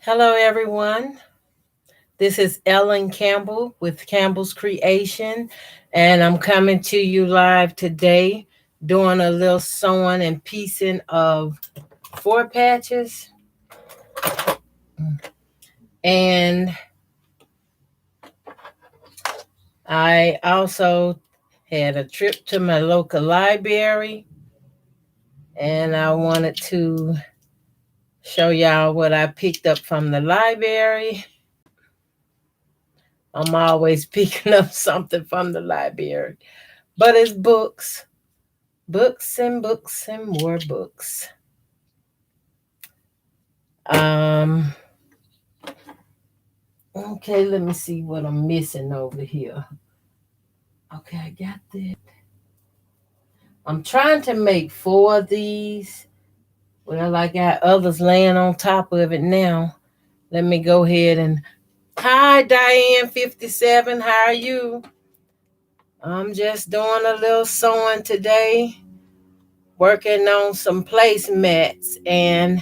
Hello, everyone. This is Ellen Campbell with Campbell's Creation, and I'm coming to you live today doing a little sewing and piecing of 4 patches. And I also had a trip to my local library, and I wanted to show y'all what I picked up from the library. I'm always picking up something from the library, but it's books. Books and books and more books. Um, okay, let me see what I'm missing over here. Okay, I got that. I'm trying to make 4 of these. Well, I got others laying on top of it now. Let me go ahead and hi Diane 57. How are you? I'm just doing a little sewing today, working on some placemats, and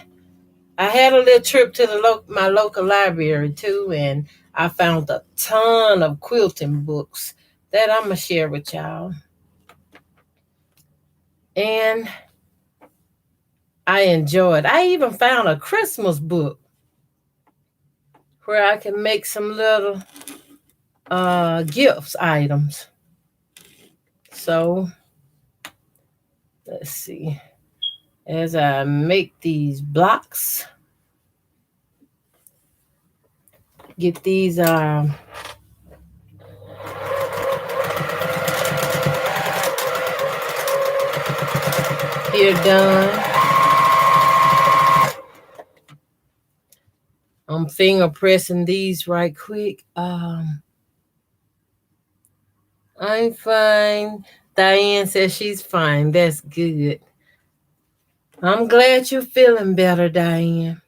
I had a little trip to my local library too, and I found a ton of quilting books that I'm gonna share with y'all. And I enjoyed. I even found a Christmas book where I can make some little gifts items. So let's see. As I make these blocks, get these here done. I'm finger pressing these right quick. I'm fine. Diane says she's fine. That's good. I'm glad you're feeling better, Diane.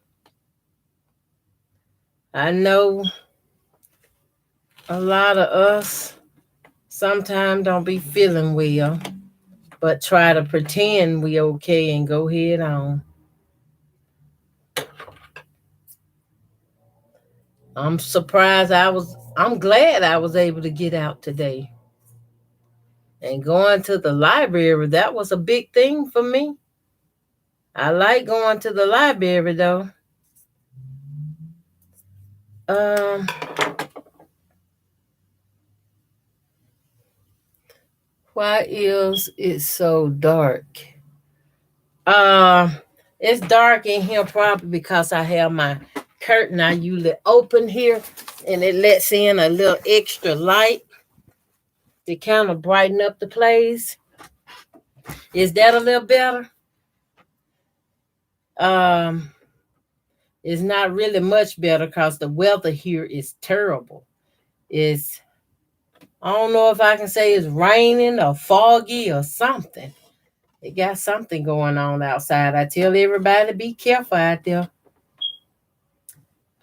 I know a lot of us sometimes don't be feeling well, but try to pretend we okay and go head on. I'm glad I was able to get out today. And going to the library, that was a big thing for me. I like going to the library though. Why is it so dark? It's dark in here probably because I have my curtain I usually open here, and it lets in a little extra light to kind of brighten up the place. Is that a little better? It's not really much better because the weather here is terrible. I don't know if I can say it's raining or foggy or something. It got something going on outside. I tell everybody be careful out there.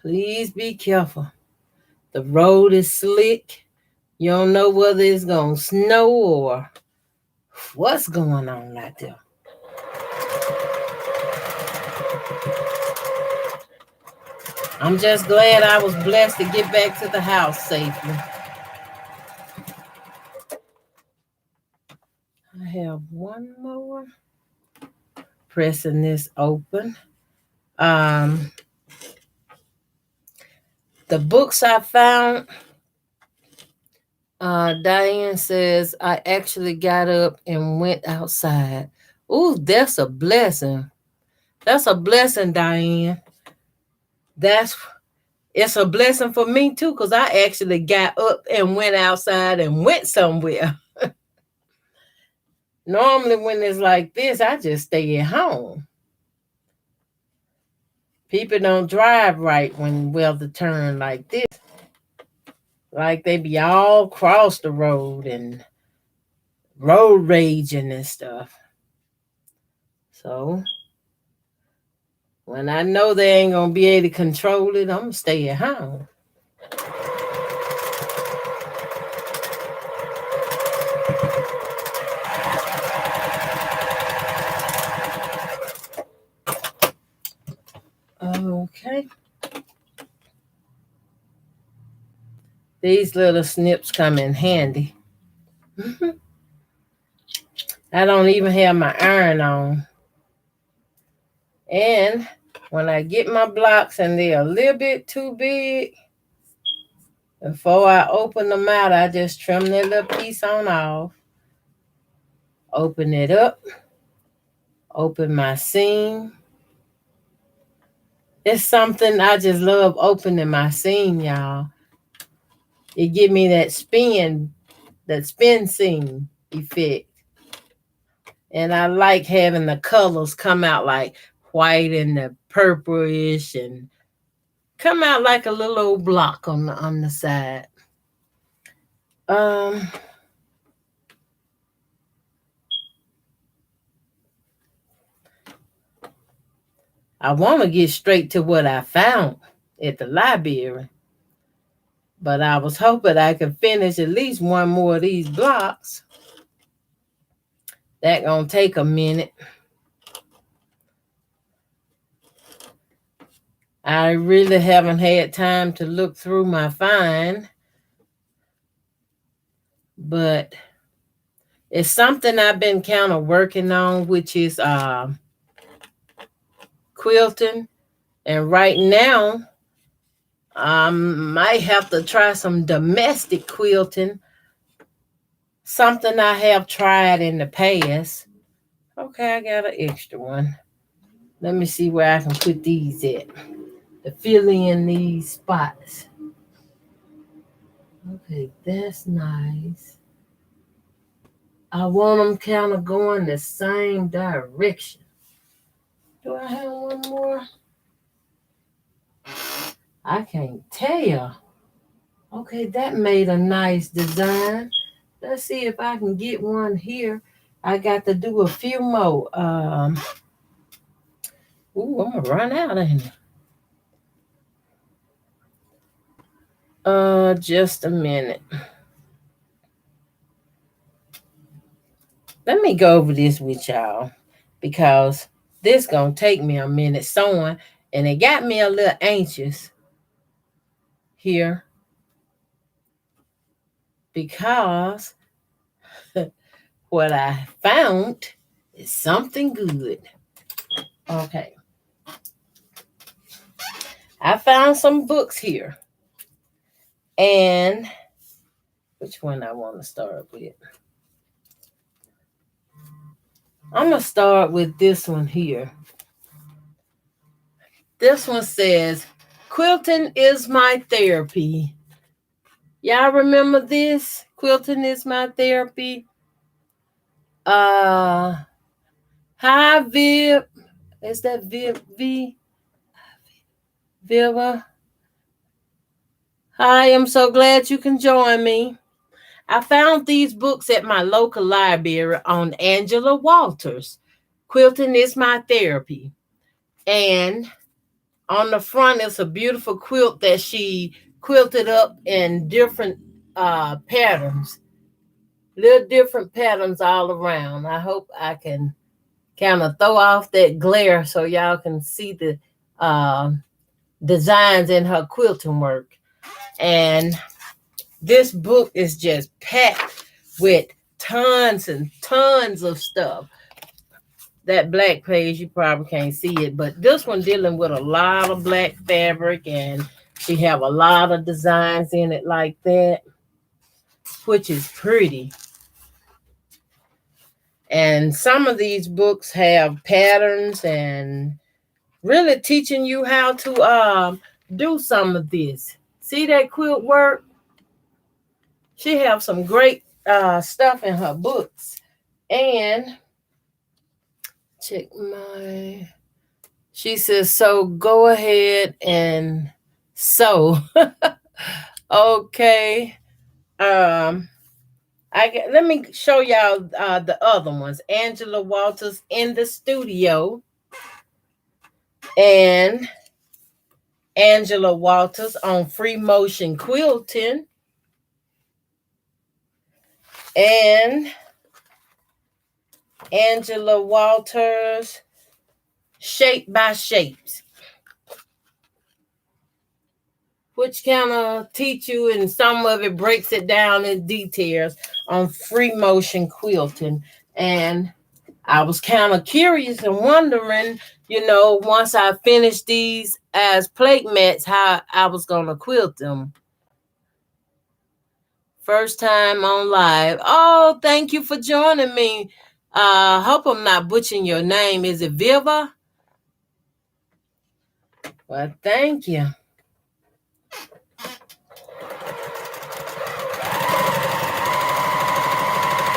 Please be careful. The road is slick. You don't know whether it's going to snow or what's going on out there. I'm just glad I was blessed to get back to the house safely. I have one more. Pressing this open. The books I found, Diane says, I actually got up and went outside. Ooh, that's a blessing. That's a blessing, Diane. It's a blessing for me too, because I actually got up and went outside and went somewhere. Normally when it's like this, I just stay at home. People don't drive right when weather turn like this. Like they be all across the road and road raging and stuff. So when I know they ain't gonna be able to control it, I'm gonna stay at home. Okay. These little snips come in handy. I don't even have my iron on. And when I get my blocks and they're a little bit too big, before I open them out, I just trim that little piece on off. Open it up. Open my seam. It's something I just love opening my seam, y'all. It give me that spin seam effect. And I like having the colors come out like white and the purplish and come out like a little old block on the side. I want to get straight to what I found at the library, but I was hoping I could finish at least one more of these blocks. That gonna take a minute. I really haven't had time to look through my find, but it's something I've been kind of working on, which is quilting. And right now, I might have to try some domestic quilting, something I have tried in the past. Okay, I got an extra one. Let me see where I can put these at to fill in these spots. Okay, that's nice. I want them kind of going the same direction. Do I have one more? I can't tell. Okay, that made a nice design. Let's see if I can get one here. I got to do a few more. Ooh, I'm gonna run out of here. Just a minute. Let me go over this with y'all because this gonna take me a minute sewing, and it got me a little anxious here because what I found is something good. Okay. I found some books here. And which one I want to start with? I'm going to start with this one here. This one says, "Quilting is my therapy." Y'all remember this? Quilting is my therapy. Hi, Viv. Is that Viv? Viva? Hi, I'm so glad you can join me. I found these books at my local library on Angela Walters. Quilting is my therapy. And on the front is a beautiful quilt that she quilted up in different patterns, little different patterns all around. I hope I can kind of throw off that glare so y'all can see the designs in her quilting work. And this book is just packed with tons and tons of stuff. That black page, you probably can't see it, but this one dealing with a lot of black fabric, and she have a lot of designs in it like that, which is pretty. And some of these books have patterns and really teaching you how to do some of this. See that quilt work? She have some great stuff in her books. And check my... She says, "So go ahead and sew." Okay. Let me show y'all the other ones. Angela Walters in the Studio and Angela Walters on Free Motion Quilting and Angela Walters Shape by Shapes, which kind of teach you, and some of it breaks it down in details on free motion quilting. And I was kind of curious and wondering, once I finished these as placemats, how I was going to quilt them. First time on live. Oh, thank you for joining me. Hope I'm not butchering your name. Is it Viva? Well, thank you.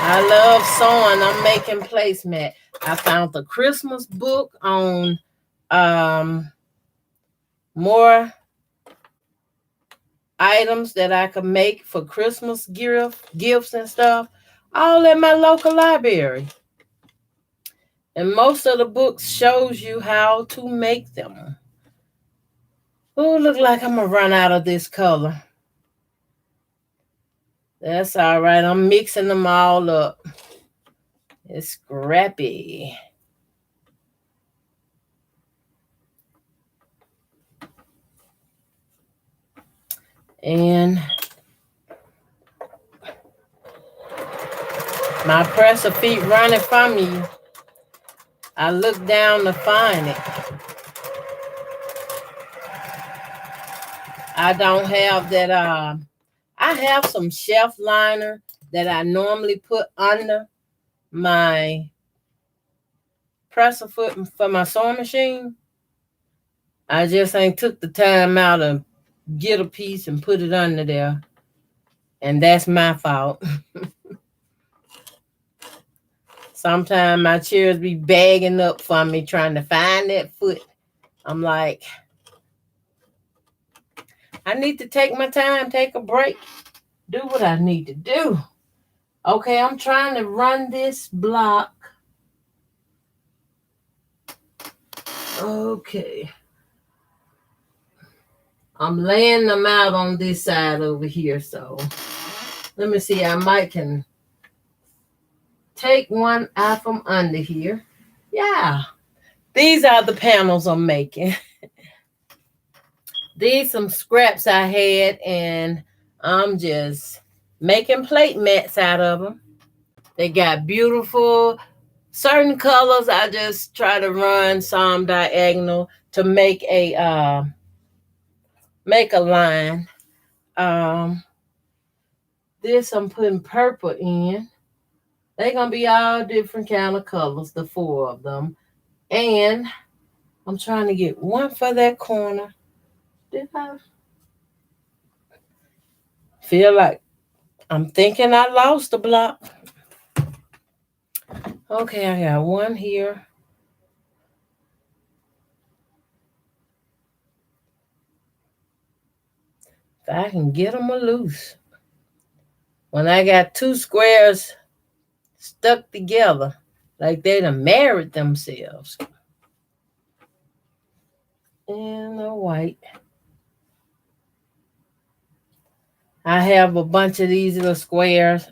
I love sewing. I'm making placemat. I found the Christmas book on more items that I could make for Christmas gifts and stuff, all at my local library. And most of the books shows you how to make them. Oh, look like I'm gonna run out of this color. That's all right. I'm mixing them all up. It's scrappy. And my presser feet running from you. I look down to find it. I don't have that. I have some shelf liner that I normally put under my presser foot for my sewing machine. I just ain't took the time out to get a piece and put it under there. And that's my fault. Sometimes my chairs be bagging up for me trying to find that foot. I'm like, I need to take my time, take a break, do what I need to do. Okay, I'm trying to run this block. Okay. I'm laying them out on this side over here, so let me see. I might can take one out from under here. Yeah. These are the panels I'm making. These some scraps I had, and I'm just making placemats out of them. They got beautiful certain colors. I just try to run some diagonal to make a line. This I'm putting purple in. They're gonna be all different kind of colors, the 4 of them. And I'm trying to get one for that corner. Did I feel like I'm thinking I lost a block? Okay, I got one here. If I can get them loose. When I got 2 squares stuck together, like they done married themselves. And the white. I have a bunch of these little squares.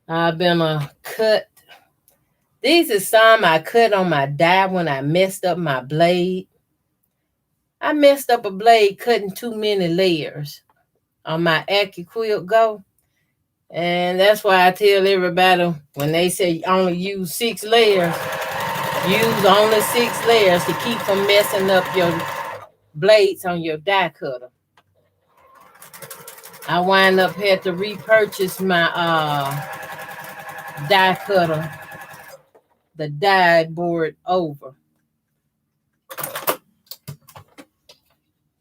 I've been cut. These are some I cut on my die when I messed up my blade. I messed up a blade cutting too many layers on my AccuQuilt Go. And that's why I tell everybody when they say only use 6 layers, use only 6 layers to keep from messing up your blades on your die cutter. I wind up had to repurchase my die cutter, the die board over.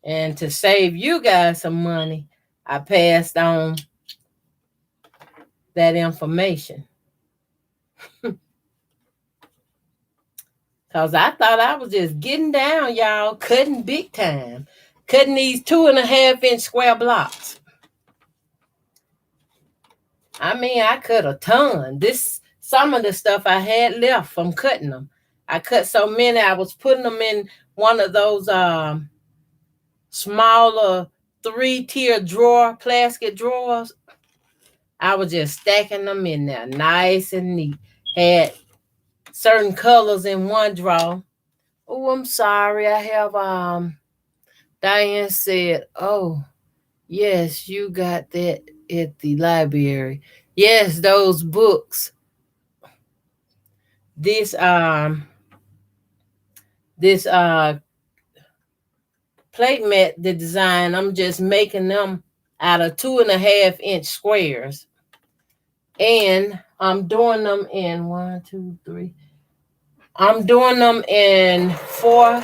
And to save you guys some money, I passed on that information. Because I thought I was just getting down, y'all, cutting big time. Cutting these 2.5-inch square blocks. I mean, I cut a ton. Some of the stuff I had left from cutting them. I cut so many, I was putting them in one of those smaller 3-tier drawer, plastic drawers. I was just stacking them in there, nice and neat. Had certain colors in one drawer. Oh, I'm sorry. I have Diane said, oh, yes, you got that at the library. Yes, those books. This this plate mat, the design, I'm just making them out of 2.5-inch squares. And I'm doing them in 1, 2, 3. I'm doing them in four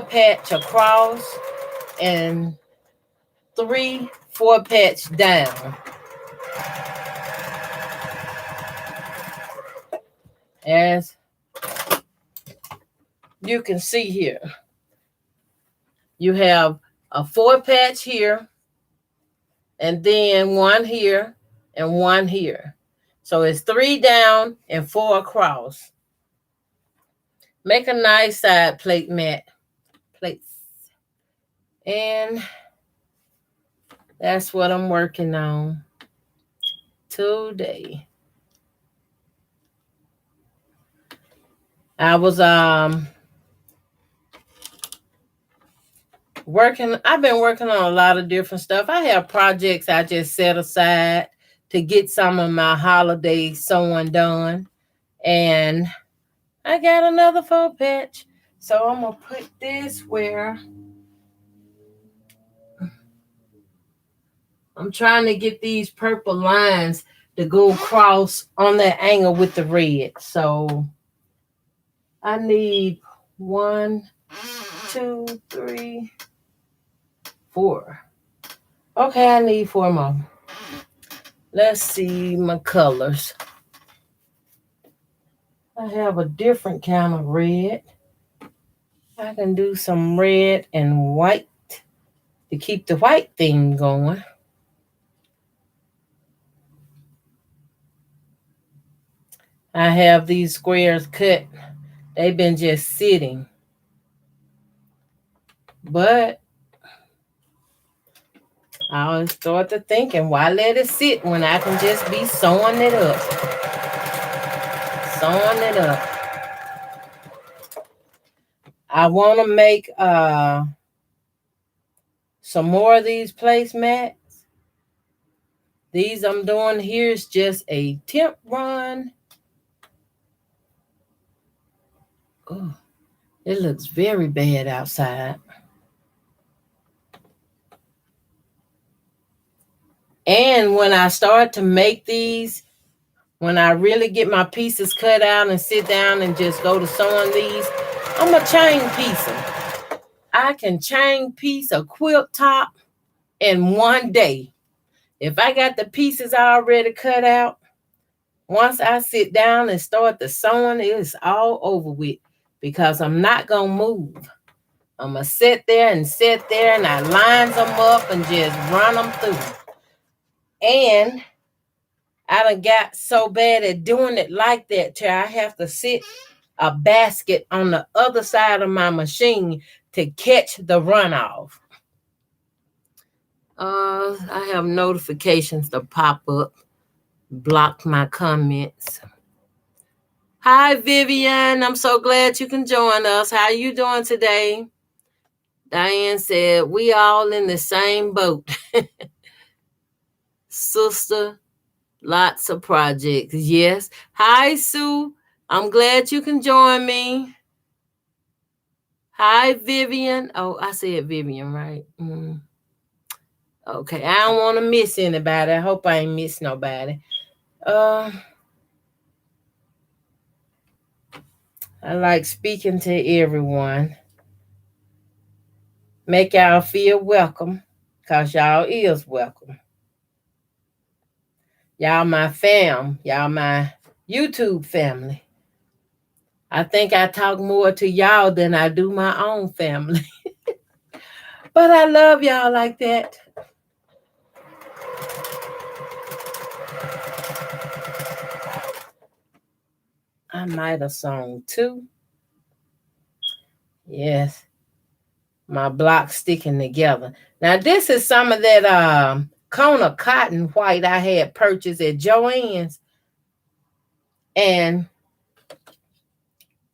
patch across and 3 4-patch down. As you can see here, you have a 4-patch here, and then 1 here and 1 here. So it's 3 down and 4 across. Make a nice side plate mat. Plates. And that's what I'm working on today. I was I've been working on a lot of different stuff. I have projects I just set aside to get some of my holiday sewing done. And I got another 4-patch. So I'm going to put this where I'm trying to get these purple lines to go across on that angle with the red. So I need 1, 2, 3, 4. Okay, I need 4 more. Let's see my colors. I have a different kind of red. I can do some red and white to keep the white thing going. I have these squares cut. They've been just sitting. But I always start to thinking, why let it sit when I can just be sewing it up? Sewing it up. I want to make some more of these placemats. These I'm doing here is just a temp run. Oh, it looks very bad outside. And when I start to make these, when I really get my pieces cut out and sit down and just go to sewing these, I'm a chain piece them. I can chain piece a quilt top in one day. If I got the pieces already cut out, once I sit down and start the sewing, it's all over with because I'm not going to move. I'm going to sit there and I lines them up and just run them through. And I done got so bad at doing it like that till I have to sit a basket on the other side of my machine to catch the runoff. I have notifications to pop up. Block my comments. Hi, Vivian. I'm so glad you can join us. How are you doing today? Diane said, we all in the same boat. Sister, lots of projects. Yes. Hi, Sue. I'm glad you can join me. Hi, Vivian. Oh, I said Vivian, right? Okay, I don't want to miss anybody. I hope I ain't miss nobody. I like speaking to everyone. Make y'all feel welcome, because y'all is welcome. Y'all my fam. Y'all my YouTube family. I think I talk more to y'all than I do my own family. But I love y'all like that. I might have sung too. Yes. My block sticking together. Now this is some of that Kona cotton white I had purchased at Joann's. And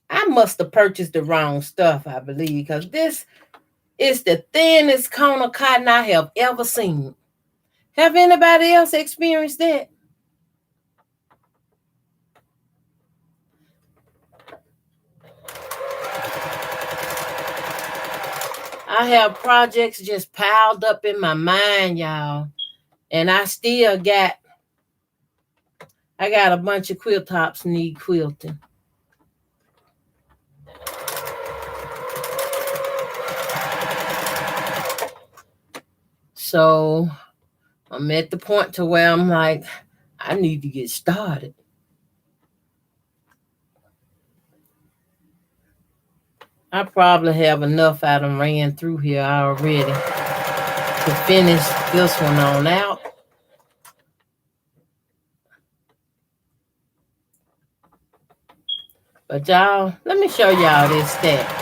I must have purchased the wrong stuff, I believe, because It's the thinnest cone of cotton I have ever seen. Have anybody else experienced that? I have projects just piled up in my mind, y'all. And I got a bunch of quilt tops need quilting. So I'm at the point to where I'm like, I need to get started. I probably have enough I done ran through here already to finish this one on out. But y'all, let me show y'all this stack.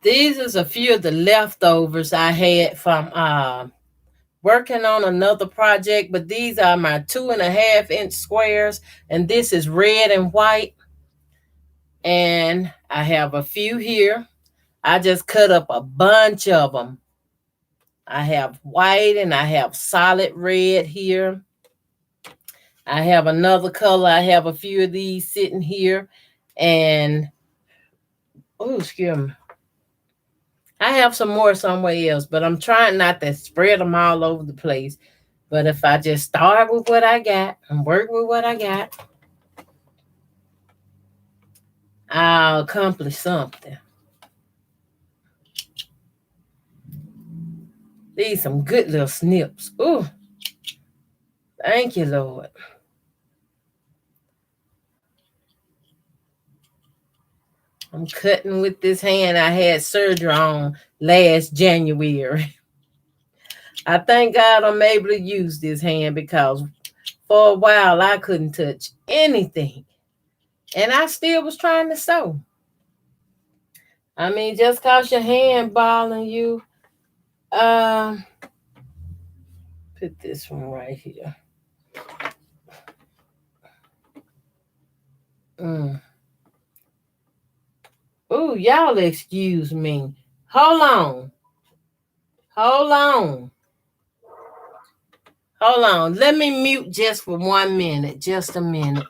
These is a few of the leftovers I had from working on another project, but these are my 2.5-inch squares, and this is red and white. And I have a few here. I just cut up a bunch of them. I have white and I have solid red here. I have another color. I have a few of these sitting here. And, oh, excuse me. I have some more somewhere else, but I'm trying not to spread them all over the place. But if I just start with what I got and work with what I got, I'll accomplish something. These some good little snips. Ooh, thank you, Lord. I'm cutting with this hand I had surgery on last January. I thank God I'm able to use this hand because for a while I couldn't touch anything. And I still was trying to sew. I mean, just cause your hand bothering you, put this one right here. Ooh, y'all excuse me. Hold on. Let me mute just for 1 minute. Just a minute.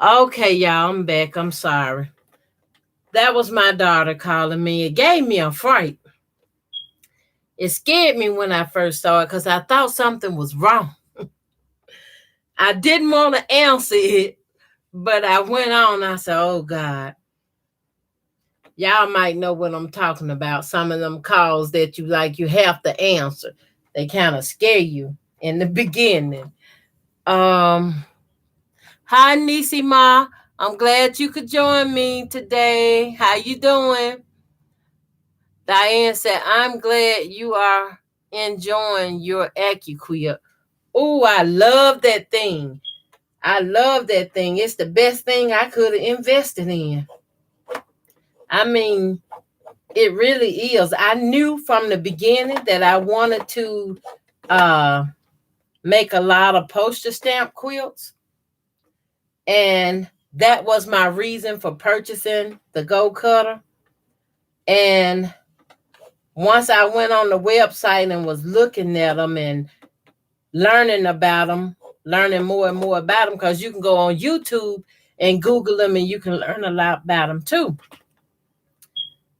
Okay, y'all, I'm back. I'm sorry. That was my daughter calling me. It gave me a fright. It scared me when I first saw it because I thought something was wrong. I didn't want to answer it, but I went on. I said, oh, God. Y'all might know what I'm talking about. Some of them calls that you have to answer. They kind of scare you in the beginning. Hi, Nisima. I'm glad you could join me today. How you doing? Diane said, I'm glad you are enjoying your AccuQuilt. Oh, I love that thing. It's the best thing I could have invested in. I mean, it really is. I knew from the beginning that I wanted to make a lot of postage stamp quilts. And that was my reason for purchasing the Go Cutter. And once I went on the website and was looking at them and learning about them, learning more and more about them, because you can go on YouTube and Google them and you can learn a lot about them too.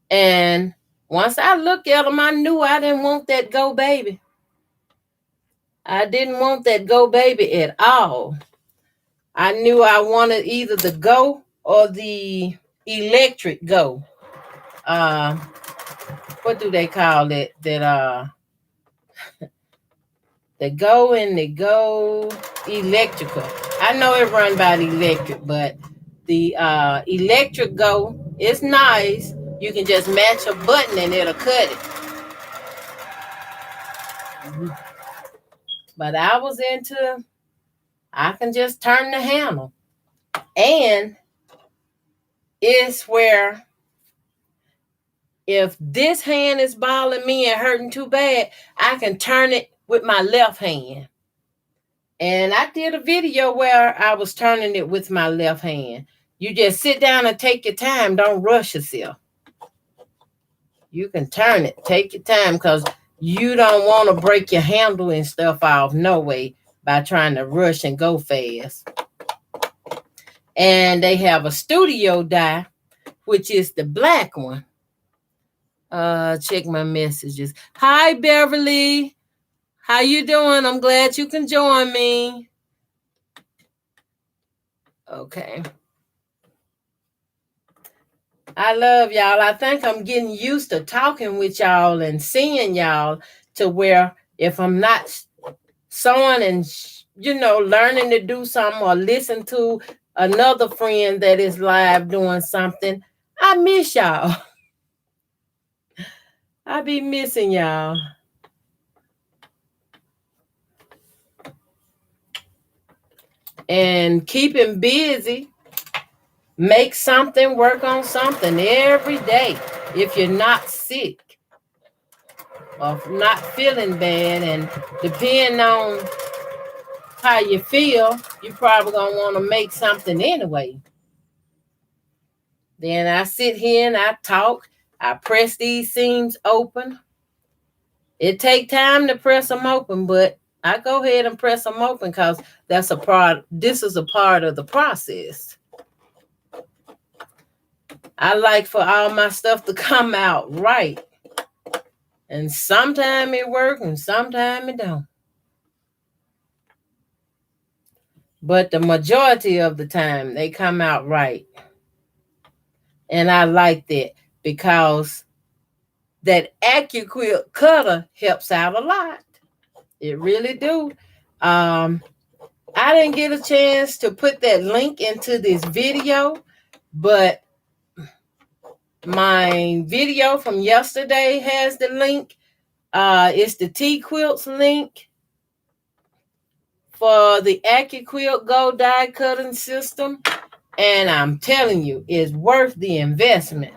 And once I looked at them, I knew I didn't want that Go Baby. I didn't want that Go Baby at all. I knew I wanted either the Go or the electric Go. What do they call it? That the Go and the Go electrical. I know it run by the electric, but the electric go, it's nice. You can just match a button and it'll cut it. But I was into, I can just turn the handle. And it's where if this hand is bothering me and hurting too bad, I can turn it with my left hand. And I did a video where I was turning it with my left hand. You just sit down and take your time. Don't rush yourself. You can turn it. Take your time, because you don't want to break your handle and stuff off no way by trying to rush and go fast. And they have a studio die, which is the black one. Check my messages. Hi, Beverly. How you doing? I'm glad you can join me. Okay. I love y'all. I think I'm getting used to talking with y'all and seeing y'all, to where if I'm not sewing and, learning to do something or listen to another friend that is live doing something, I miss y'all. I be missing y'all. And keeping busy, make something, work on something every day. If you're not sick or not feeling bad, and depending on how you feel, you probably gonna want to make something anyway. Then I sit here and I talk. I press these seams open. It take time to press them open, but I go ahead and press them open because that's a part. This is a part of the process. I like for all my stuff to come out right. And sometimes it works and sometimes it don't. But the majority of the time, they come out right. And I like that, because that AccuQuilt cutter helps out a lot. It really do. I didn't get a chance to put that link into this video, but my video from yesterday has the link. It's the T-Quilts link for the AccuQuilt Go Die Cutting System. And I'm telling you, it's worth the investment.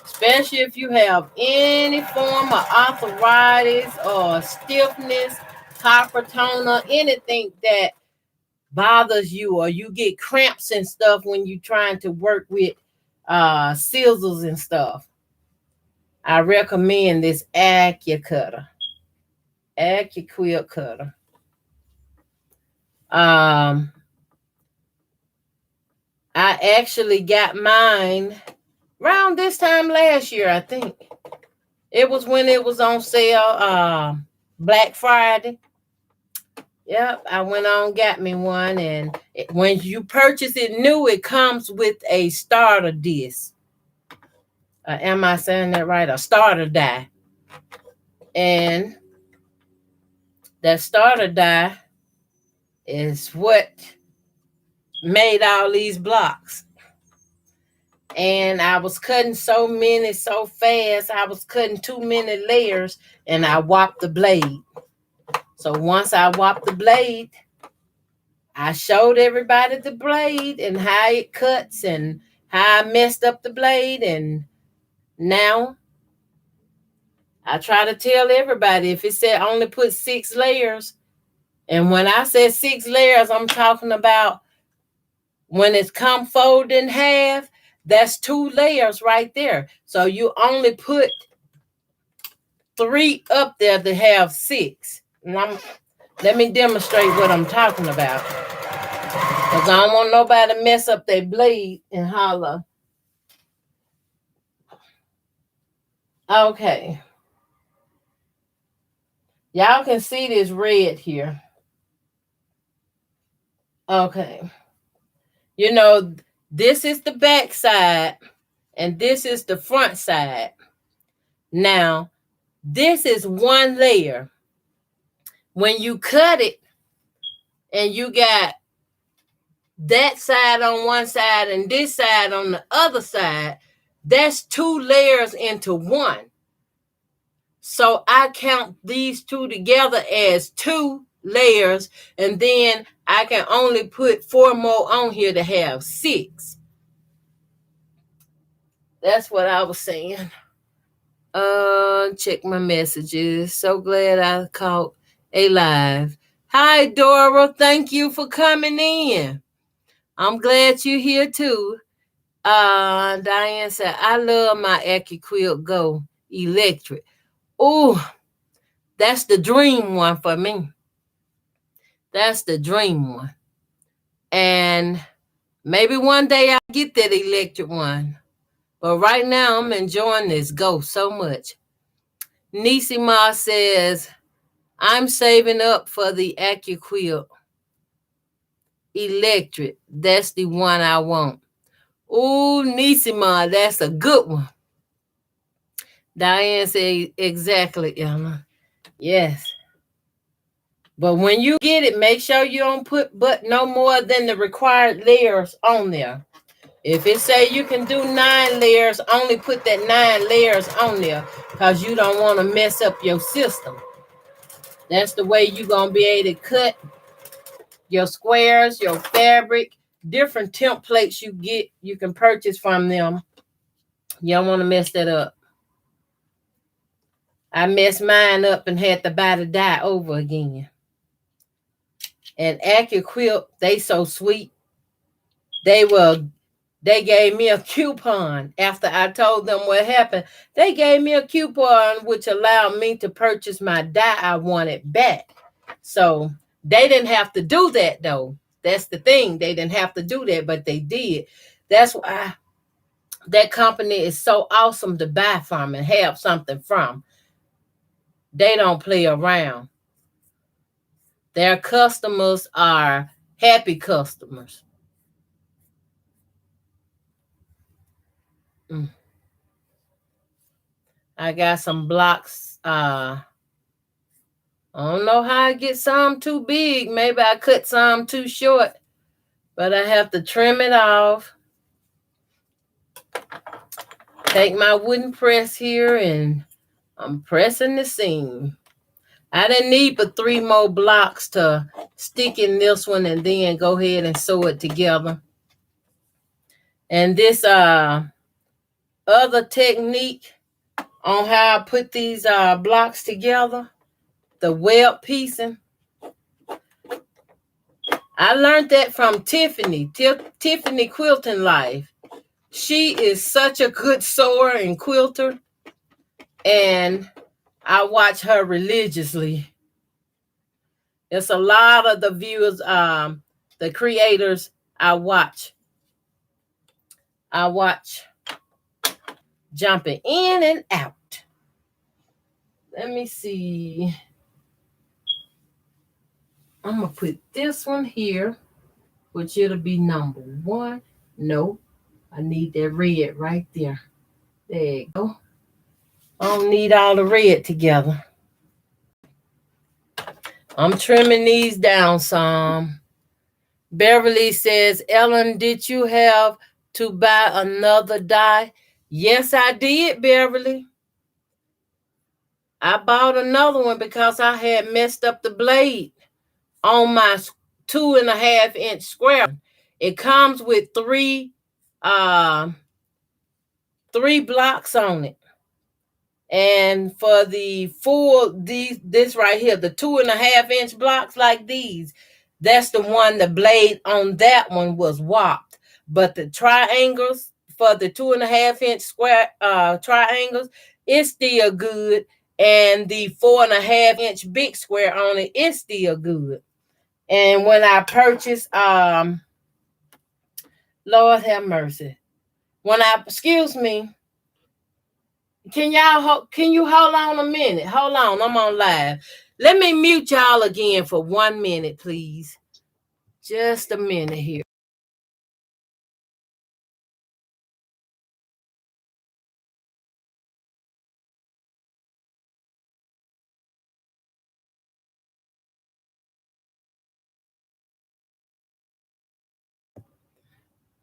Especially if you have any form of arthritis or stiffness, carpal tunnel, anything that bothers you, or you get cramps and stuff when you're trying to work with scissors and stuff. I recommend this AccuQuilt cutter. I actually got mine around this time last year, I think. It was when it was on sale, Black Friday. Yep, I went on, got me one, and when you purchase it new, it comes with a starter disc. Am I saying that right? A starter die. And that starter die is what made all these blocks. And I was cutting so many so fast. I was cutting too many layers, and I whopped the blade. So once I whopped the blade, I showed everybody the blade and how it cuts and how I messed up the blade. And now I try to tell everybody, if it said only put 6 layers, and when I said 6 layers, I'm talking about when it's come folded in half, that's 2 layers right there. So you only put 3 up there to have 6. And let me demonstrate what I'm talking about, because I don't want nobody to mess up their blade and holler. Okay. Y'all can see this red here. Okay. This is the back side and this is the front side. Now, this is 1 layer. When you cut it and you got that side on one side and this side on the other side, that's 2 layers into one. So I count these two together as 2 layers, and then I can only put 4 more on here to have 6. That's what I was saying. Check my messages. So glad I caught a live. Hi, Dora. Thank you for coming in. I'm glad you're here too. Diane said, I love my AccuQuilt Go electric. Oh, that's the dream one for me. That's the dream one. And maybe one day I'll get that electric one. But right now I'm enjoying this Go so much. Nisima says, I'm saving up for the AccuQuilt electric. That's the one I want. Ooh, Nisima, that's a good one. Diane said, exactly, Emma. Yes. But when you get it, make sure you don't put but no more than the required layers on there. If it say you can do 9 layers, only put that 9 layers on there because you don't want to mess up your system. That's the way you're going to be able to cut your squares, your fabric, different templates you can purchase from them. You don't want to mess that up. I messed mine up and had to buy the dye over again. And AccuQuilt, they so sweet. They gave me a coupon after I told them what happened. They gave me a coupon which allowed me to purchase my dye I wanted back. So they didn't have to do that though. That's the thing. They didn't have to do that, but they did. That's why that company is so awesome to buy from and have something from. They don't play around. Their customers are happy customers. I got some blocks. I don't know how I get some too big. Maybe I cut some too short, but I have to trim it off. Take my wooden press here and I'm pressing the seam. I didn't need but 3 more blocks to stick in this one and then go ahead and sew it together. And this other technique on how I put these blocks together, the web piecing, I learned that from Tiffany Quilting Life. She is such a good sewer and quilter, and I watch her religiously. It's a lot of the viewers, the creators I watch jumping in and out. Let me see. I'm going to put this one here, which it'll be number 1. No, I need that red right there. There you go. I don't need all the red together. I'm trimming these down some. Beverly says, Ellen, did you have to buy another die? Yes, I did, Beverly. I bought another one because I had messed up the blade on my 2.5-inch square. It comes with 3 blocks on it. And for the this right here, the 2.5-inch blocks like these, that's the one, the blade on that one was warped. But the triangles for the 2.5-inch square triangles, it's still good. And the 4.5-inch big square on it is still good. And when I purchased, Lord have mercy. Excuse me, can you hold on a minute? Hold on, I'm on live. Let me mute y'all again for 1 minute, please. Just a minute here.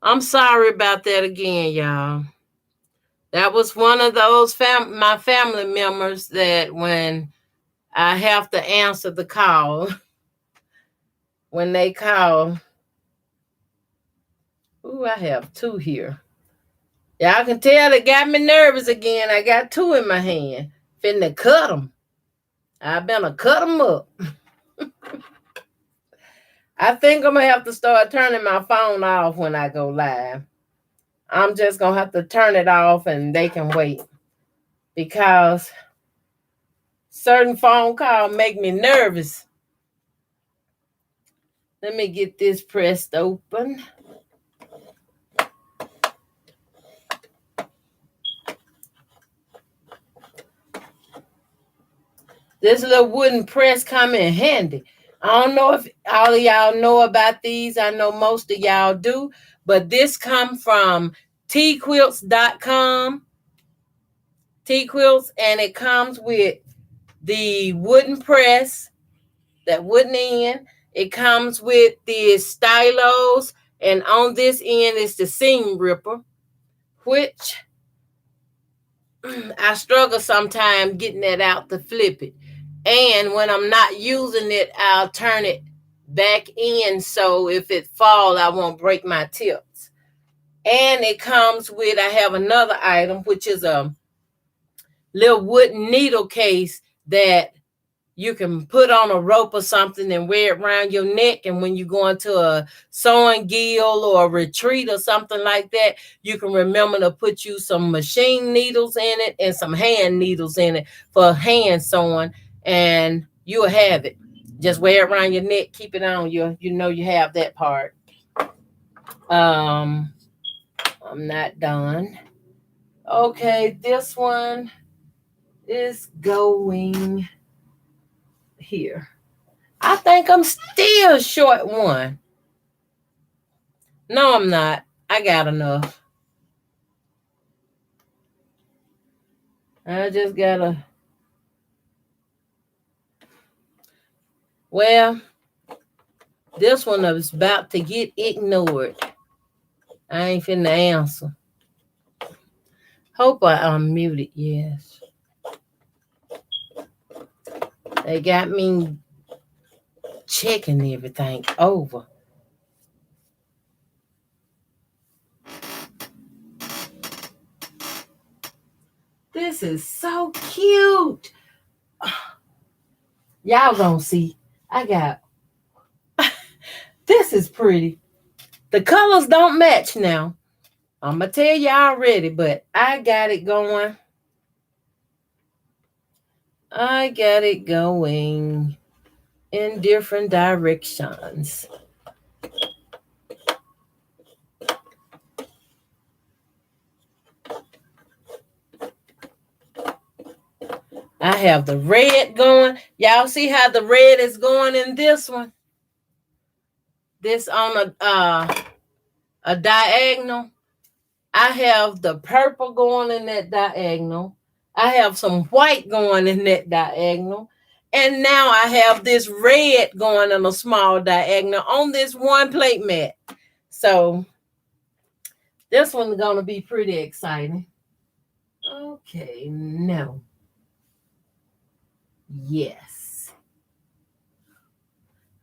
I'm sorry about that again, y'all. That was one of those my family members that when I have to answer the call, when they call, ooh, I have two here. Y'all can tell it got me nervous again. I got two in my hand. Finna cut them. I better cut them up. I think I'm going to have to start turning my phone off when I go live. I'm just going to have to turn it off and they can wait. Because certain phone calls make me nervous. Let me get this pressed open. This little wooden press come in handy. I don't know if all of y'all know about these. I know most of y'all do. But this come from tquilts.com. T-Quilts, and it comes with the wooden press, that wooden end. It comes with the stylos, and on this end is the seam ripper, which I struggle sometimes getting that out to flip it. And when I'm not using it, I'll turn it back in so if it falls, I won't break my tips. And it comes with, I have another item, which is a little wooden needle case that you can put on a rope or something and wear it around your neck. And when you go into a sewing guild or a retreat or something like that, you can remember to put you some machine needles in it and some hand needles in it for hand sewing, and you'll have it. Just wear it around your neck, keep it on. You know you have that part. I'm not done. Okay, this one is going here. I think I'm still short one. No, I'm not. I got enough. I just gotta. Well, this one is about to get ignored. I ain't finna answer. Hope I unmuted. Yes. They got me checking everything over. This is so cute. Y'all gonna see. I got. This is pretty. The colors don't match now. I'm gonna tell you already, but I got it going. I got it going in different directions. I have the red going. Y'all see how the red is going in this one? This on a diagonal. I have the purple going in that diagonal. I have some white going in that diagonal. And now I have this red going in a small diagonal on this one plate mat. So this one's going to be pretty exciting. Okay, no. Yes.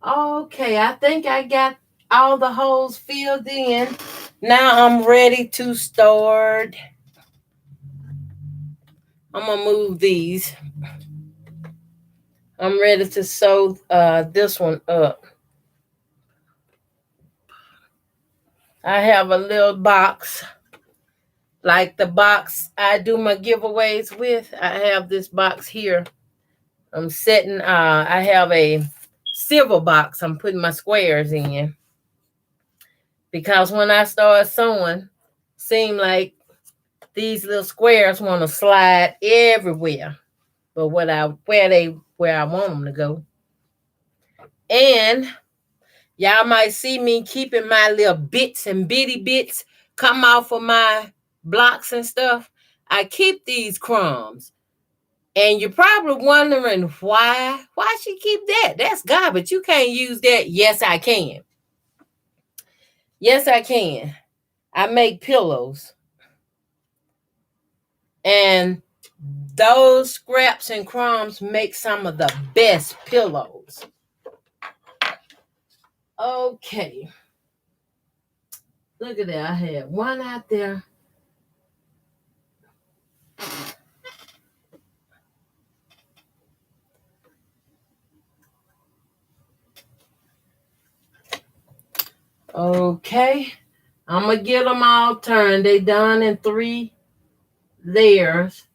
Okay, I think I got all the holes filled in. Now I'm ready to start. I'm going to move these. I'm ready to sew this one up. I have a little box, like the box I do my giveaways with. I have this box here. I'm setting, I have a silver box I'm putting my squares in. Because when I start sewing, seem like these little squares want to slide everywhere. But where I want them to go. And y'all might see me keeping my little bits and bitty bits come off of my blocks and stuff. I keep these crumbs. And you're probably wondering why she keep that? That's garbage. You can't use that. Yes, I can. Yes, I can. I make pillows. And those scraps and crumbs make some of the best pillows. Okay. Look at that. I had one out there. Okay. I'm going to get them all turned. They done in 3 layers.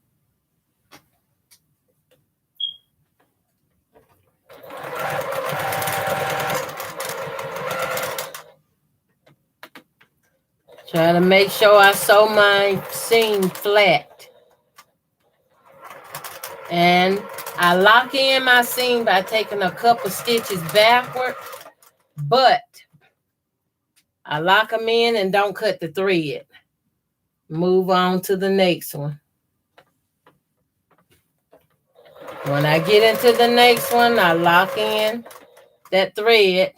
Try to make sure I sew my seam flat. And I lock in my seam by taking a couple stitches backward, but I lock them in and don't cut the thread. Move on to the next one. When I get into the next one, I lock in that thread.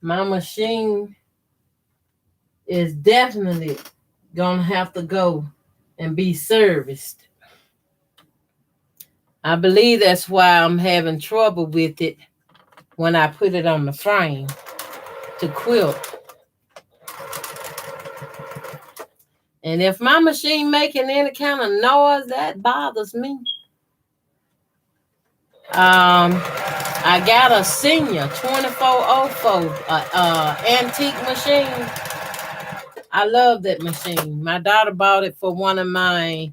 My machine is definitely gonna have to go and be serviced. I believe that's why I'm having trouble with it when I put it on the frame to quilt. And if my machine making any kind of noise, that bothers me. I got a senior 2404 antique machine. I love that machine. My daughter bought it for one of my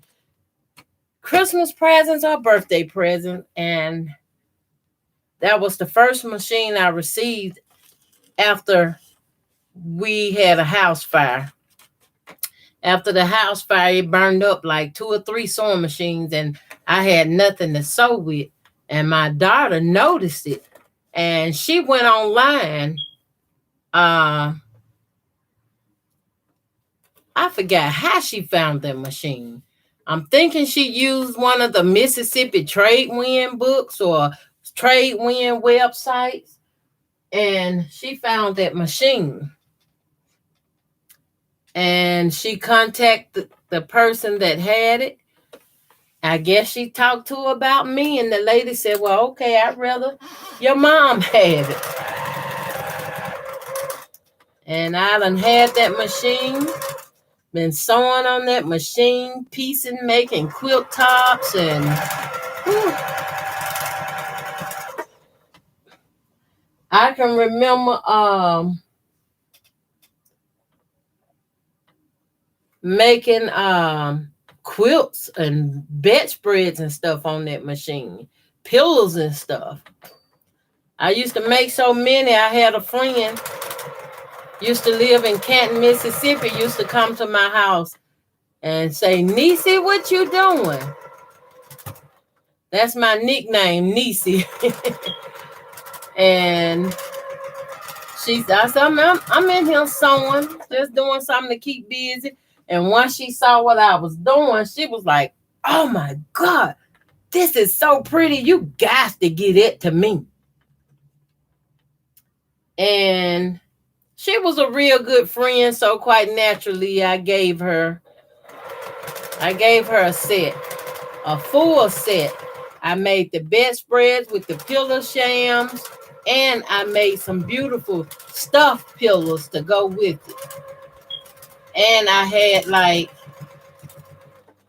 Christmas presents or birthday present, and that was the first machine I received after we had a house fire. After the house fire, it burned up like 2 or 3 sewing machines, and I had nothing to sew with. And my daughter noticed it, and she went online. I forgot how she found that machine. I'm thinking she used one of the Mississippi Trade Wind books or Trade Wind websites, and she found that machine. And she contacted the person that had it. I guess she talked to her about me, and the lady said, well, okay, I'd rather your mom have it. And I done had that machine, been sewing on that machine, piecing, making quilt tops, and I can remember making quilts and bedspreads and stuff on that machine, pillows and stuff. I used to make so many. I had a friend used to live in Canton, Mississippi, used to come to my house and say, Niecy, what you doing? That's my nickname, Niecy. And I said, I'm in here sewing, just doing something to keep busy. And once she saw what I was doing, she was like, oh my God, this is so pretty. You got to get it to me. And she was a real good friend, so quite naturally, I gave her a set, a full set. I made the bedspreads with the pillow shams, and I made some beautiful stuffed pillows to go with it. And I had like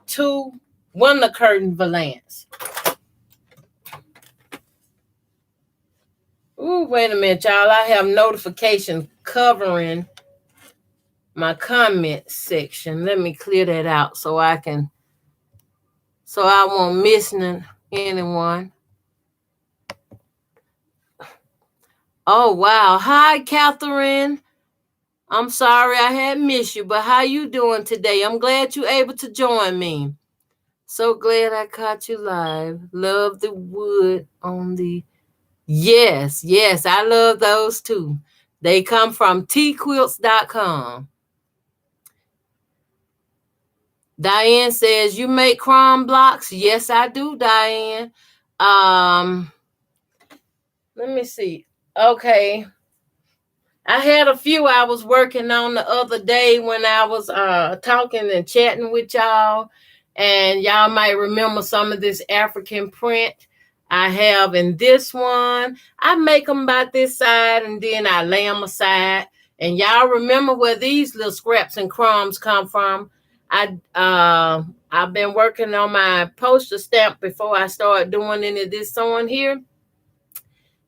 2 window curtain volants. Ooh, wait a minute, y'all. I have notifications covering my comment section. Let me clear that out so I won't miss anyone. Oh, wow. Hi, Catherine. I'm sorry I had missed you, but how you doing today? I'm glad you're able to join me. So glad I caught you live. Love the wood on the... Yes, I love those too. They come from tquilts.com. Diane says, you make crumb blocks? Yes, I do, Diane. Let me see. Okay. I had a few I was working on the other day when I was talking and chatting with y'all. And y'all might remember some of this African print I have in this one. I make them about this side and then I lay them aside. And y'all remember where these little scraps and crumbs come from. I've been working on my poster stamp before I started doing any of this sewing here.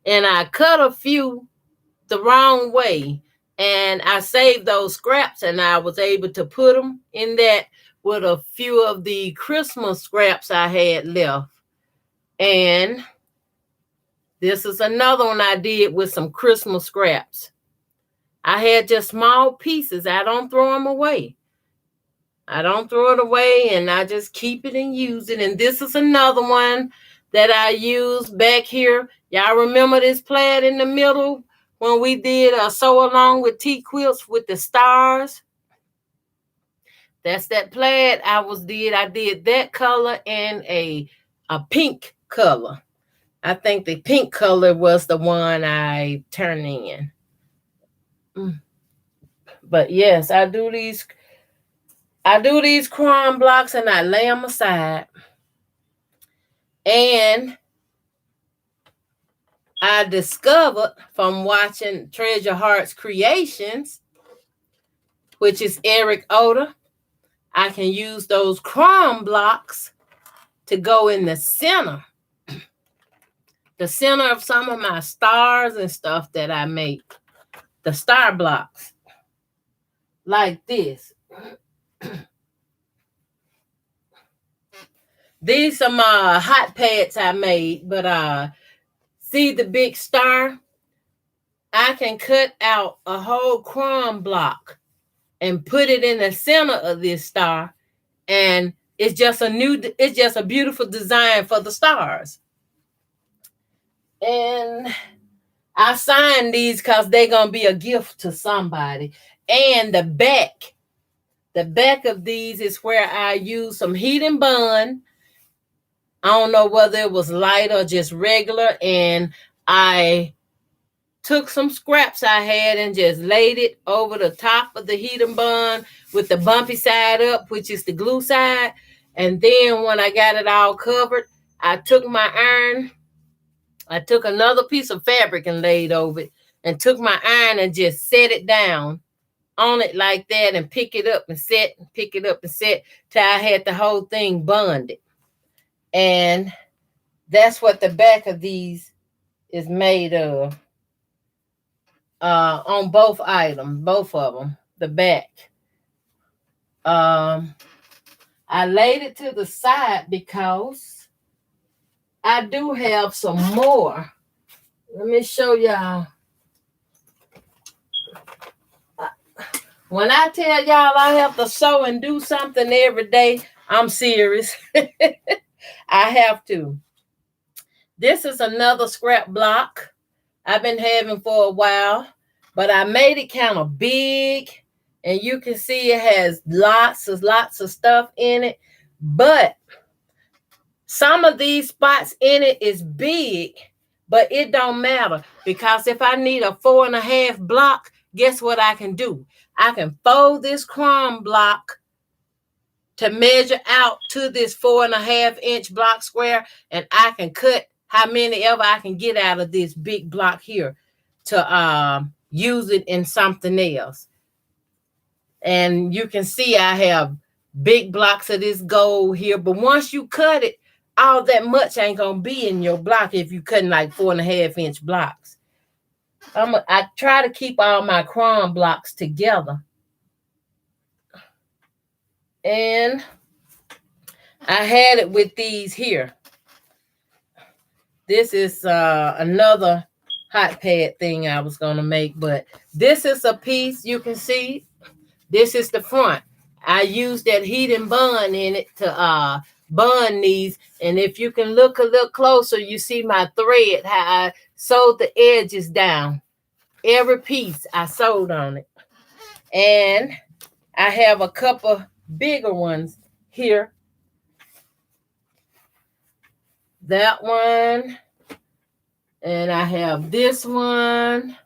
And I cut a few the wrong way. And I saved those scraps and I was able to put them in that with a few of the Christmas scraps I had left. And this is another one I did with some Christmas scraps. I had just small pieces. I don't throw them away. I don't throw it away and I just keep it and use it. And this is another one that I used back here. Y'all remember this plaid in the middle when we did a sew along with tea quilts with the stars? That's that plaid I did that color and a pink color. I think the pink color was the one I turned in. But yes, I do these crumb blocks and I lay them aside. And I discovered from watching Treasure Heart's Creations, which is Eric Oda, I can use those crumb blocks to go in the center of some of my stars and stuff that I make. The star blocks. Like this. These are my hot pads I made, but see the big star? I can cut out a whole crumb block and put it in the center of this star, and it's just a beautiful design for the stars. And I signed these because they're gonna be a gift to somebody. And the back of these is where I use some heat and bond. I don't know whether it was light or just regular, and I took some scraps I had and just laid it over the top of the heat and bond with the bumpy side up, which is the glue side. And then when I got it all covered, I took my iron. I took another piece of fabric and laid over it, and took my iron and just set it down on it like that and pick it up and set till I had the whole thing bonded. And that's what the back of these is made of. On both items, both of them, the back. I laid it to the side because I do have some more. Let me show y'all. When I tell y'all I have to sew and do something every day, I'm serious. I have to. This is another scrap block I've been having for a while, but I made it kind of big, and you can see it has lots of stuff in it. But some of these spots in it is big, but it don't matter, because if I need a 4.5 block, guess what I can do? I can fold this crumb block to measure out to this 4.5-inch block square, and I can cut how many ever I can get out of this big block here to use it in something else. And you can see I have big blocks of this gold here, but once you cut it, all that much ain't gonna be in your block if you cutting like 4.5-inch blocks. I try to keep all my crumb blocks together. And I had it with these here. This is another hot pad thing I was going to make, but this is a piece you can see. This is the front. I used that heat and bond in it to bond these. And if you can look a little closer, you see my thread, how I sewed the edges down. Every piece I sewed on it. And I have a couple bigger ones here. That one. And I have this one.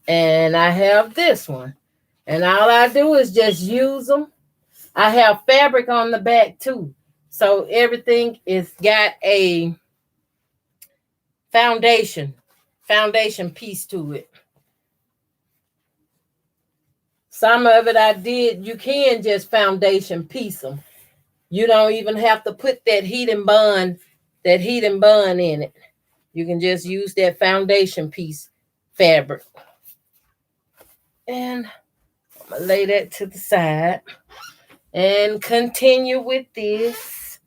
And I have this one. And all I do is just use them. I have fabric on the back too. So everything is got a foundation piece to it. Some of it I did, you can just foundation piece them. You don't even have to put that heat and bond in it. You can just use that foundation piece fabric. And I'm gonna lay that to the side and continue with this.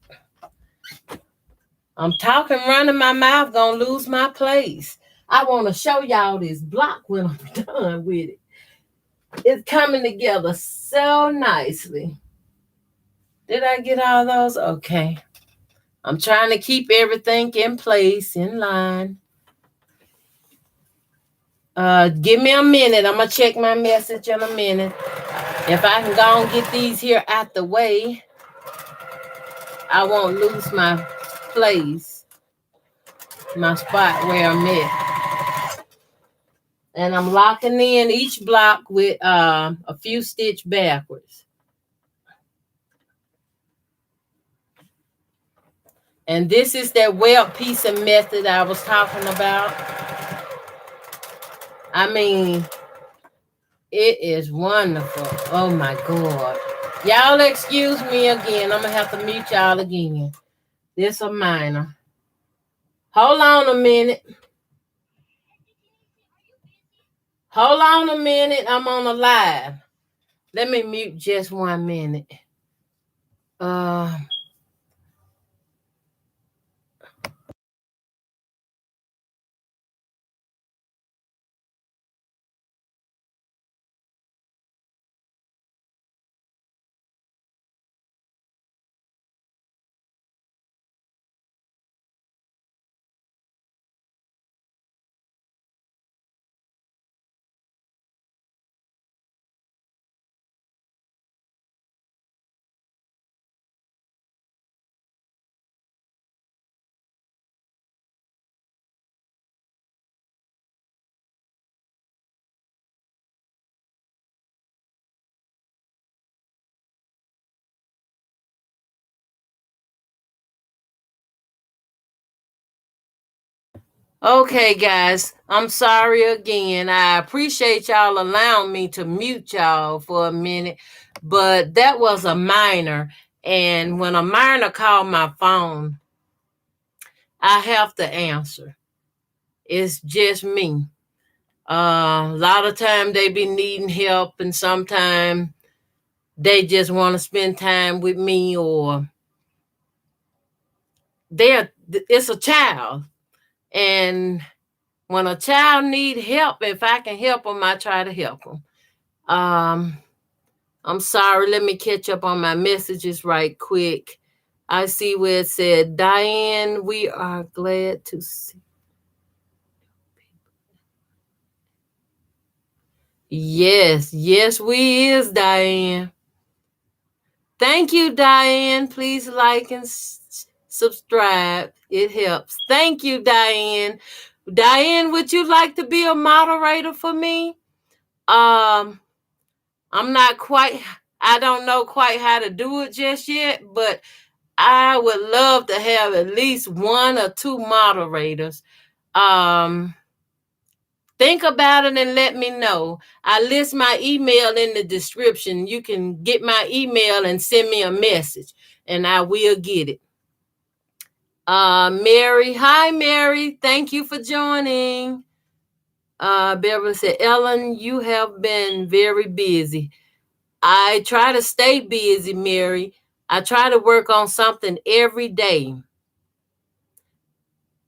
I'm talking, running my mouth, gonna lose my place. I want to show y'all this block when I'm done with it. It's coming together so nicely. Did I get all those? Okay. I'm trying to keep everything in place, in line. Give me a minute. I'm going to check my message in a minute. If I can go and get these here out the way, I won't lose my place, my spot where I'm at. And I'm locking in each block with a few stitch backwards. And this is that welt piecing method I was talking about. I mean, it is wonderful. Oh my God. Y'all excuse me again. I'm going to have to mute y'all again. This a minor. Hold on a minute. Hold on a minute. I'm on a live. Let me mute just 1 minute. Okay, guys, I'm sorry again. I appreciate y'all allowing me to mute y'all for a minute, but that was a minor. And when a minor called my phone, I have to answer. It's just me. A lot of time they be needing help, and sometimes they just want to spend time with me, or it's a child. And when a child need help, if I can help them, I try to help them. I'm sorry. Let me catch up on my messages right quick. I see where it said, Diane, we are glad to see. Yes, we is, Diane. Thank you, Diane. Please like and subscribe. It helps. Thank you, Diane. Diane, would you like to be a moderator for me? I don't know quite how to do it just yet, but I would love to have at least 1 or 2 moderators. Think about it and let me know. I list my email in the description. You can get my email and send me a message, and I will get it. Mary. Hi, Mary. Thank you for joining. Beverly said, Ellen, you have been very busy. I try to stay busy, Mary. I try to work on something every day.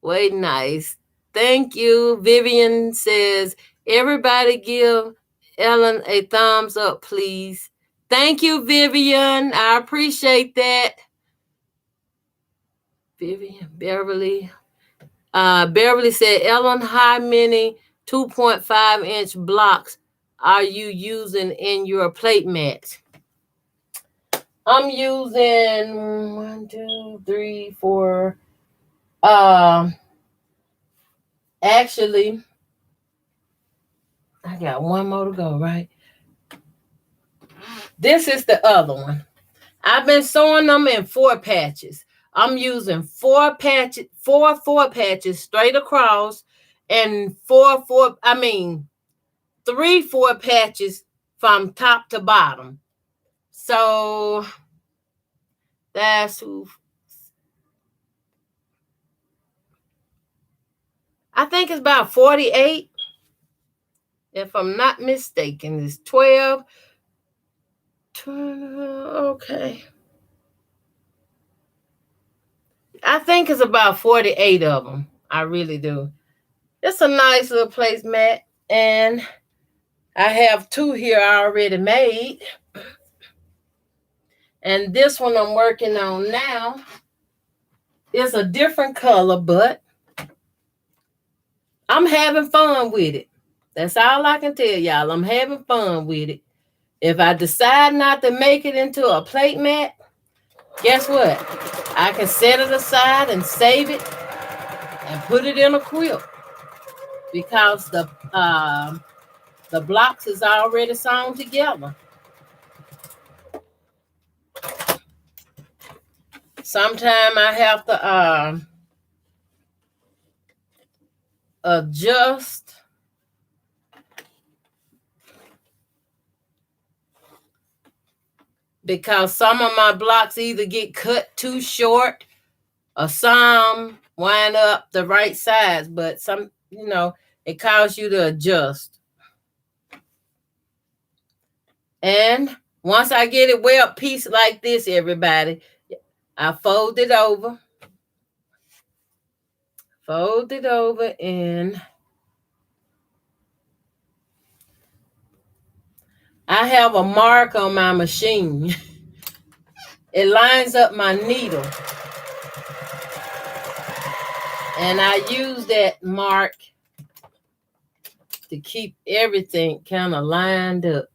Way nice. Thank you. Vivian says, everybody give Ellen a thumbs up, please. Thank you, Vivian. I appreciate that. Vivian, Beverly. Beverly said, Ellen, how many 2.5-inch blocks are you using in your plate mat? I'm using 1, 2, 3, 4. Actually, I got one more to go, right? This is the other one. I've been sewing them in 4 patches. I'm using 4 patches, 4 patches straight across, and 3 4 patches from top to bottom. So that's I think it's about 48. If I'm not mistaken, it's 12. Okay. I think it's about 48 of them. I really do. It's a nice little placemat. And I have 2 here already made. And this one I'm working on now is a different color, but I'm having fun with it. That's all I can tell y'all. I'm having fun with it. If I decide not to make it into a plate mat, guess what? I can set it aside and save it and put it in a quilt because the blocks is already sewn together. Sometimes I have to adjust because some of my blocks either get cut too short or some wind up the right size, but some, it causes you to adjust. And once I get it well pieced like this, everybody, I fold it over, and I have a mark on my machine. It lines up my needle. And I use that mark to keep everything kind of lined up.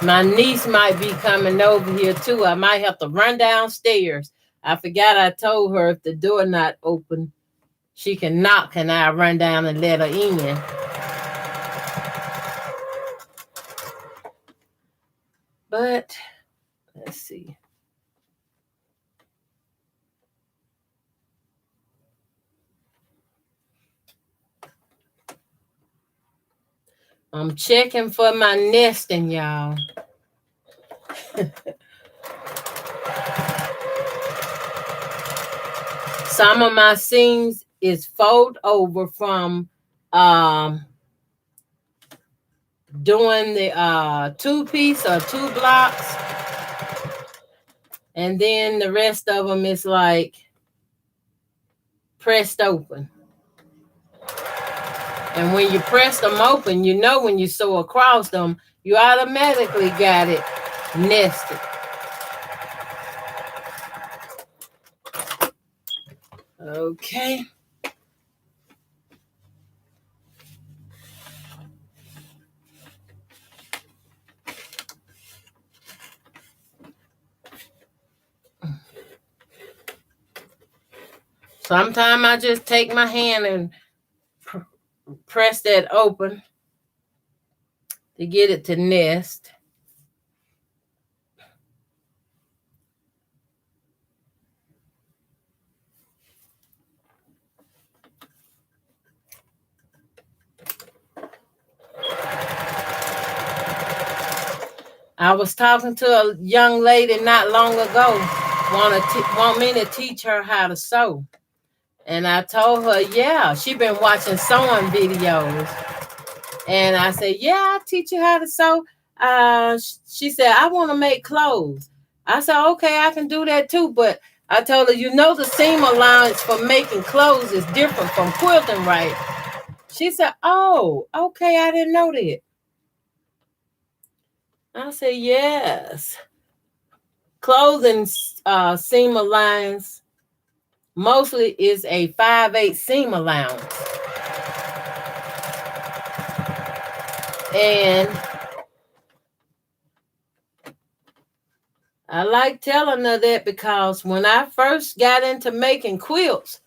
My niece might be coming over here too. I might have to run downstairs. I forgot I told her if the door not open, she can knock and I run down and let her in. But let's see. I'm checking for my nesting, y'all. Some of my seams is fold over from doing the 2-piece or 2 blocks. And then the rest of them is like pressed open. And when you press them open, when you sew across them, you automatically got it nested. Okay. Sometimes I just take my hand and press that open to get it to nest. I was talking to a young lady not long ago, want me to teach her how to sew. And I told her, yeah, she been watching sewing videos. And I said, yeah, I'll teach you how to sew. She said, I want to make clothes. I said, okay, I can do that too. But I told her, the seam allowance for making clothes is different from quilting, right? She said, oh, okay, I didn't know that. I said, yes. Clothing seam allowance mostly is a 5/8 seam allowance. And I like telling her that because when I first got into making quilts,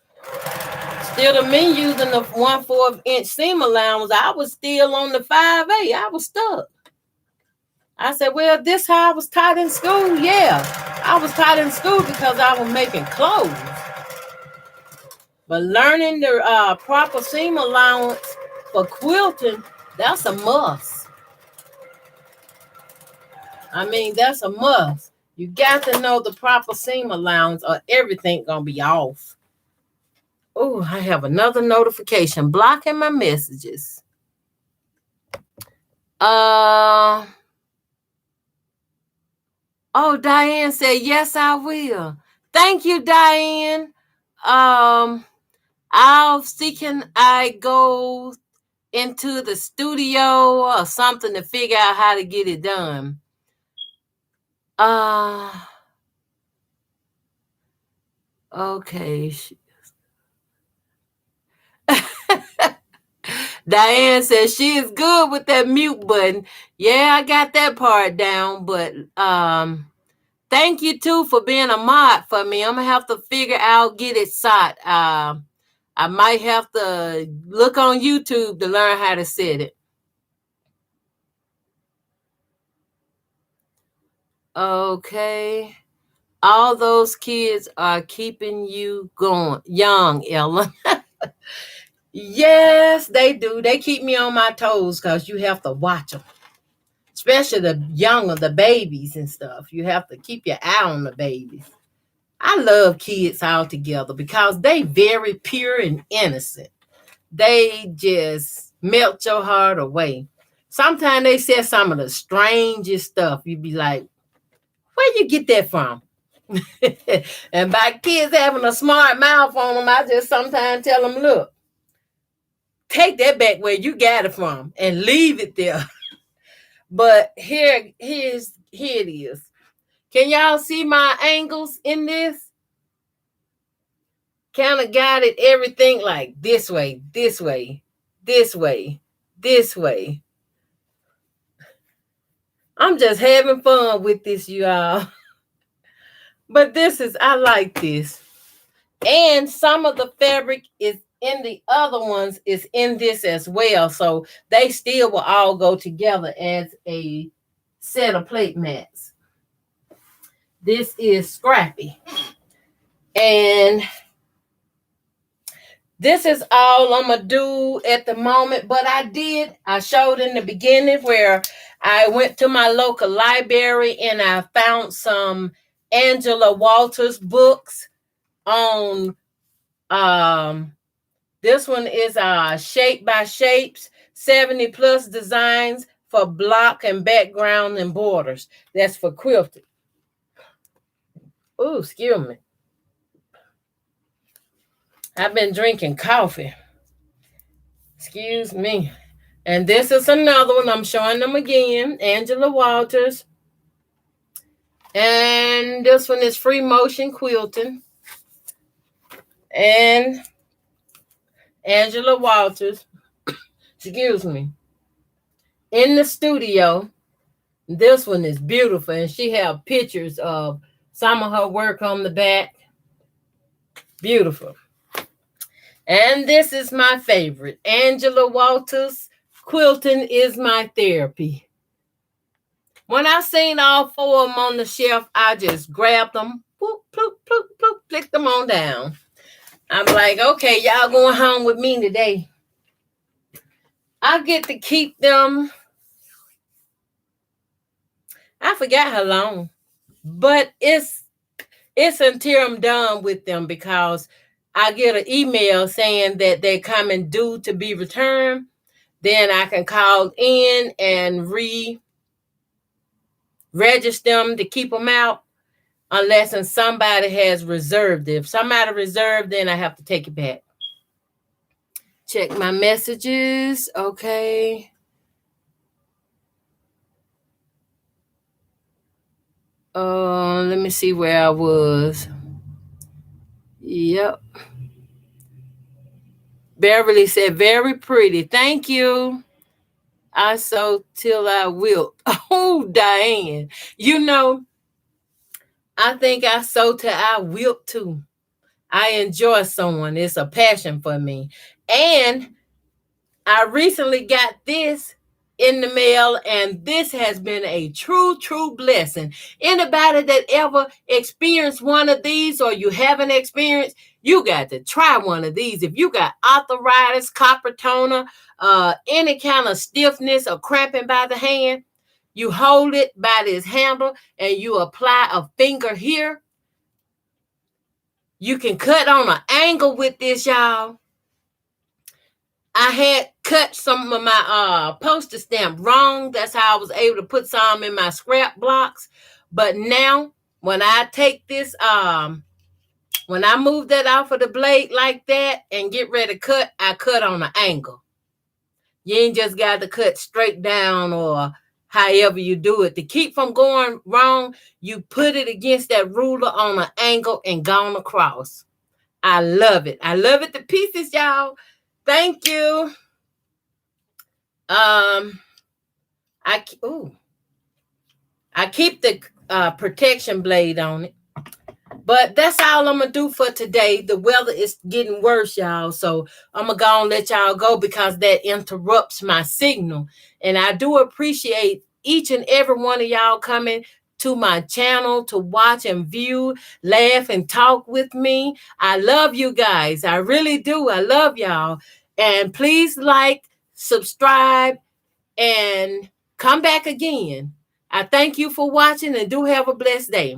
instead of me using the 1/4 inch seam allowance, I was still on the 5/8. I was stuck. I said, well, this how I was taught in school? Yeah, I was taught in school because I was making clothes. But learning the proper seam allowance for quilting, that's a must. I mean, that's a must. You got to know the proper seam allowance or everything gonna be off. Oh, I have another notification blocking my messages. Oh, Diane said, yes, I will. Thank you, Diane. I'll see can I go into the studio or something to figure out how to get it done. Okay. Diane says she is good with that mute button. Yeah, I got that part down, but thank you too for being a mod for me. I'm gonna have to figure out, get it set. I might have to look on YouTube to learn how to set it. Okay. All those kids are keeping you going young, Ellen. Yes, they do. They keep me on my toes because you have to watch them, especially the younger, the babies and stuff. You have to keep your eye on the babies. I love kids altogether because they very pure and innocent. They just melt your heart away. Sometimes they say some of the strangest stuff. You be like, where you get that from? And by kids having a smart mouth on them, I just sometimes tell them, look, take that back where you got it from and leave it there. But here it is. Can y'all see my angles in this? Kind of got it everything like this way, this way, this way, this way. I'm just having fun with this, y'all. But I like this. And some of the fabric is in the other ones is in this as well. So they still will all go together as a set of plate mats. This is Scrappy. And this is all I'm going to do at the moment. But I showed in the beginning where I went to my local library and I found some Angela Walters books on, this one is Shape by Shapes, 70 plus designs for block and background and borders. That's for quilting. Oh, excuse me. I've been drinking coffee. Excuse me. And this is another one. I'm showing them again. Angela Walters. And this one is Free Motion Quilting. And Angela Walters. Excuse me. In the studio. This one is beautiful. And she have pictures of some of her work on the back. Beautiful. And this is my favorite. Angela Walters, Quilting is My Therapy. When I seen all four of them on the shelf, I just grabbed them, bloop, bloop, bloop, bloop, flicked them on down. I'm like, okay, y'all going home with me today. I get to keep them. I forgot how long, but it's until I'm done with them because I get an email saying that they're coming due to be returned. Then I can call in and register them to keep them out unless somebody has reserved it. If somebody reserved, then I have to take it back. Check my messages. Okay. Let me see where I was. Yep. Beverly said, very pretty. Thank you. I sew till I wilt. Oh, Diane. You know, I think I sew till I wilt too. I enjoy sewing. It's a passion for me. And I recently got this in the mail, and this has been a true blessing. Anybody that ever experienced one of these, or you haven't experienced, you got to try one of these. If you got arthritis, copper toner, any kind of stiffness or cramping by the hand, you hold it by this handle and you apply a finger here. You can cut on an angle with this, y'all. I had cut some of my postage stamp wrong. That's how I was able to put some in my scrap blocks. But now, when I take this, when I move that off of the blade like that and get ready to cut, I cut on an angle. You ain't just got to cut straight down or however you do it. To keep from going wrong, you put it against that ruler on an angle and gone across. I love it. I love it to pieces, y'all. Thank you. I keep the protection blade on it. But that's all I'm going to do for today. The weather is getting worse, y'all. So I'm going to go and let y'all go because that interrupts my signal. And I do appreciate each and every one of y'all coming to my channel to watch and view, laugh and talk with me. I love you guys. I really do. I love y'all. And please like, subscribe, and come back again. I thank you for watching and do have a blessed day.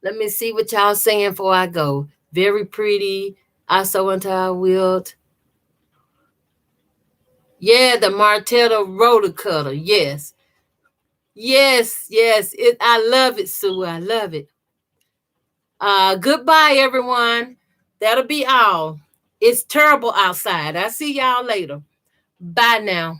Let me see what y'all saying before I go. Very pretty. I sew until I wilt. Yeah, the Martello rotor cutter. Yes. Yes. I love it, Sue. I love it. Goodbye, everyone. That'll be all. It's terrible outside. I'll see y'all later. Bye now.